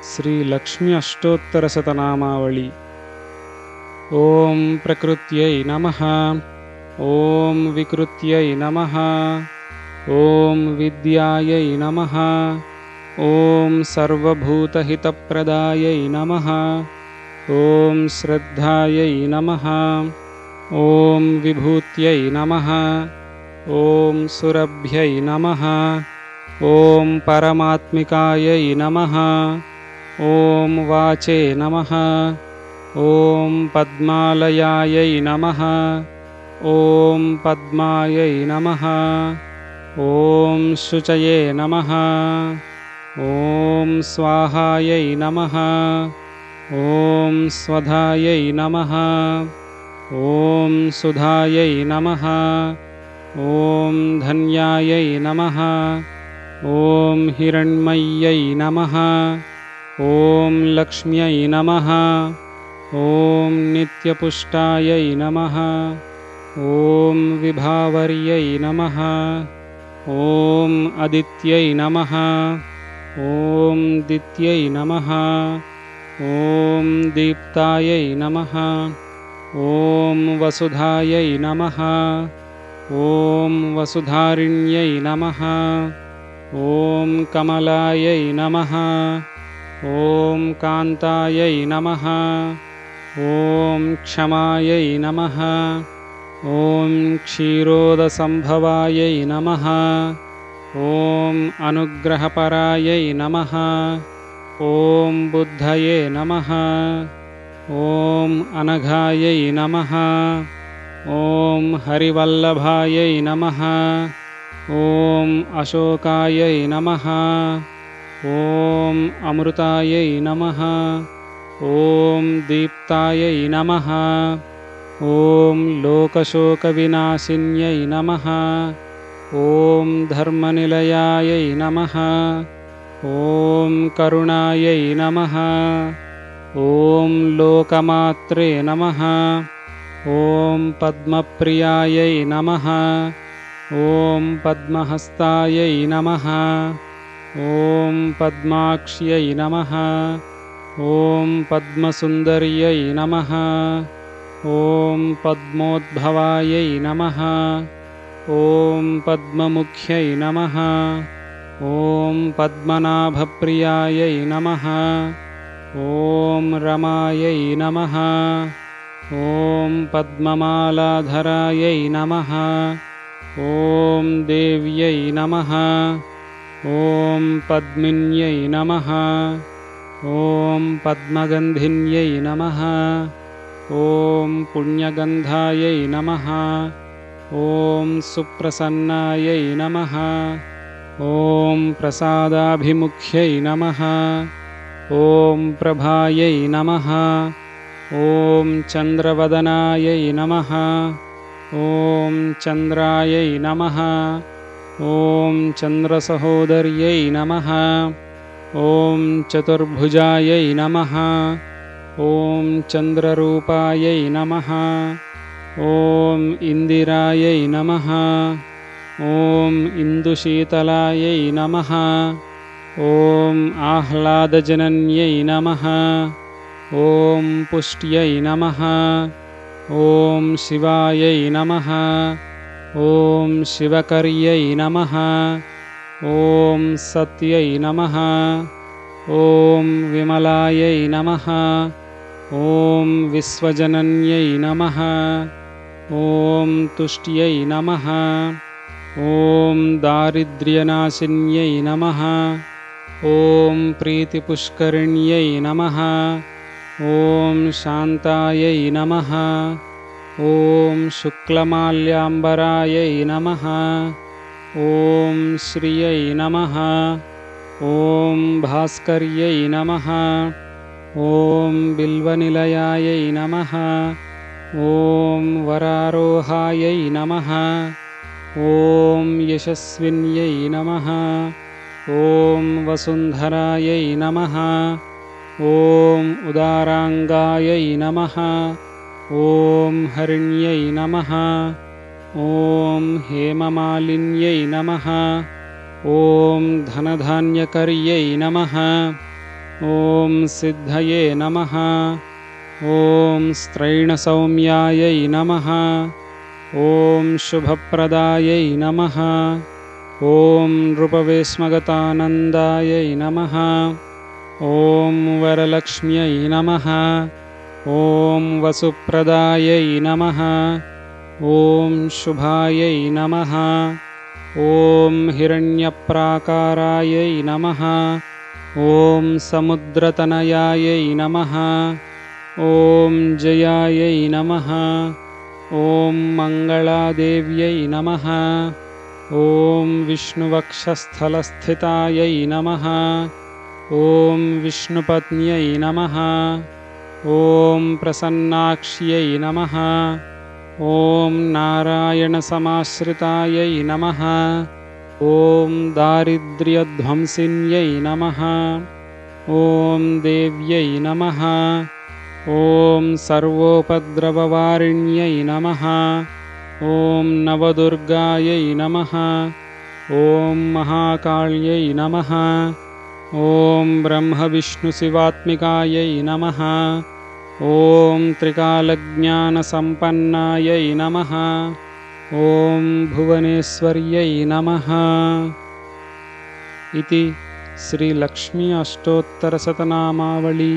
శ్రీ లక్ష్మీ అష్టోత్తరశతనామావళి. ఓం ప్రకృత్యై నమః. ఓం వికృత్యై నమః. ఓం విద్యాయై నమః. ఓం సర్వభూతహితప్రదాయై నమః. ఓం శ్రద్ధాయై నమః. ఓం విభూత్యై నమః. ఓం సురభ్యై నమః. ఓం పరమాత్మికాయై నమః. ఓం వాచే నమః. ఓం పద్మాలయాయై నమః. ఓం పద్మాయై నమః. ఓం శుచయే నమః. ఓం స్వాహాయై నమః. ఓం స్వధాయై నమః. ఓం సుధాయై నమః. ఓం ధన్యాయై నమః. ఓం హిరణ్మయ్యై నమః. ఓం లక్ష్మ్యై నమః. ఓం నిత్యపుష్టాయై నమః. ఓం విభావర్యై నమః. ఓం అదిత్యై నమః. ఓం దిత్యై నమః. ఓం దీప్తాయై నమః. ఓం వసుధాయై నమః. ఓం వసుధారిణ్యై నమః. ఓం కమలాయై నమః. ఓం కాంతాయై నమః. ఓం క్షమాయై నమః. ఓం క్షీరోదసంభవాయై నమః. ఓం అనుగ్రహపరాయై నమః. ఓం బుద్ధయే నమః. ఓం అనఘాయై నమః. ఓం హరివల్లభాయై నమః. ఓం అశోకాయై నమః. ఓం అమృతాయై నమః. ఓం దీప్తాయై నమః. ఓం లోకశోకవినాశిన్యై నమః. ఓం ధర్మనిలయాయై నమః. ఓం కరుణాయై నమః. ఓం లోకమాత్రే నమః. ఓం పద్మప్రియాయై నమః. ఓం పద్మహస్తాయై నమః. ఓం పద్మాక్ష్యై నమః. ఓం పద్మసుందర్యై నమః. ఓం పద్మోద్భవాయై నమః. ఓం పద్మముఖ్యై నమః. ఓం పద్మనాభప్రియాయై నమః. ఓం రమాయై నమః. ఓం పద్మమాలాధరాయై నమః. ఓం దేవ్యై నమః. ఓం పద్మిన్యై నమః. ఓం పద్మగంధిన్యై నమః. ఓం పుణ్యగంధాయై నమః. ఓం సుప్రసన్నాయై నమః. ఓం ప్రసాదాభిముఖ్యై నమః. ఓం ప్రభాయై నమః. ఓం చంద్రవదనాయై నమః. ఓం చంద్రాయై నమః. ఓం చంద్రసహోదర్యై నమః. ఓం చతుర్భుజాయై నమః. ఓం చంద్రరూపాయై నమః. ఓం ఇందిరాయై నమః. ఓం ఇందుశీతలాయై నమః. ఓం ఆహ్లాదజనన్యై నమః. ఓం పుష్ట్యై నమః. ఓం శివాయై నమః. ఓం శివకర్యై నమః. ఓం సత్యై నమః. ఓం విమలాయై నమః. ఓం విశ్వజనన్యై నమః. ఓం తుష్ట్యై నమః. ఓం దారిద్ర్యనాశిన్యై నమః. ఓం ప్రీతిపుష్కరిణ్యై నమః. ఓం శాంతాయై నమః. ఓం శుక్లమాల్యాంబరాయై నమః. ఓం శ్రియై నమః. ఓం భాస్కర్యై నమః. ఓం బిల్వనిలయాయై నమః. ఓం వరారోహాయై నమః. ఓం యశస్విన్యై నమః. ఓం వసుంధరాయై నమః. ఓం ఉదారాంగాయై నమః. ఓం హరిణ్యై నమః. ఓం హేమమాలిన్యై నమః. ఓం ధనధాన్యకర్యై నమః. ॐ सिद्धये नमः। ॐ स्त्रैणसौम्यायै नमः। ॐ शुभप्रदायै नमः। ॐ नृपवेश्मगतानन्दायै नमः। ॐ वरलक्ष्म्यै नमः। ॐ वसुप्रदायै नमः। ॐ शुभायै नमः। ॐ हिरण्यप्राकारायै नमः। ॐ समुद्रतनयायै नमः। ॐ जयायै नमः। ॐ मङ्गलादेव्यै नमः। ॐ विष्णुवक्षस्थलस्थितायै नमः। ॐ विष्णुपत्न्यै नमः। ॐ प्रसन्नाक्ष्यै नमः। ॐ नारायणसमाश्रितायै नमः। ॐ दारिद्र्यध्वंसिन्यै नमः। ॐ देव्यै नमः। ॐ सर्वोपद्रववारिण्यै नमः। ॐ नवदुर्गायै नमः। ॐ महाकाल्यै नमः। ॐ ब्रह्मविष्णुशिवात्मिकायै नमः। ॐ त्रिकालज्ञानसम्पन्नायै नमः। ॐ भुवनेश्वर्यै नमः। इति श्रीलक्ष्मी अष्टोत्तरशतनामावली।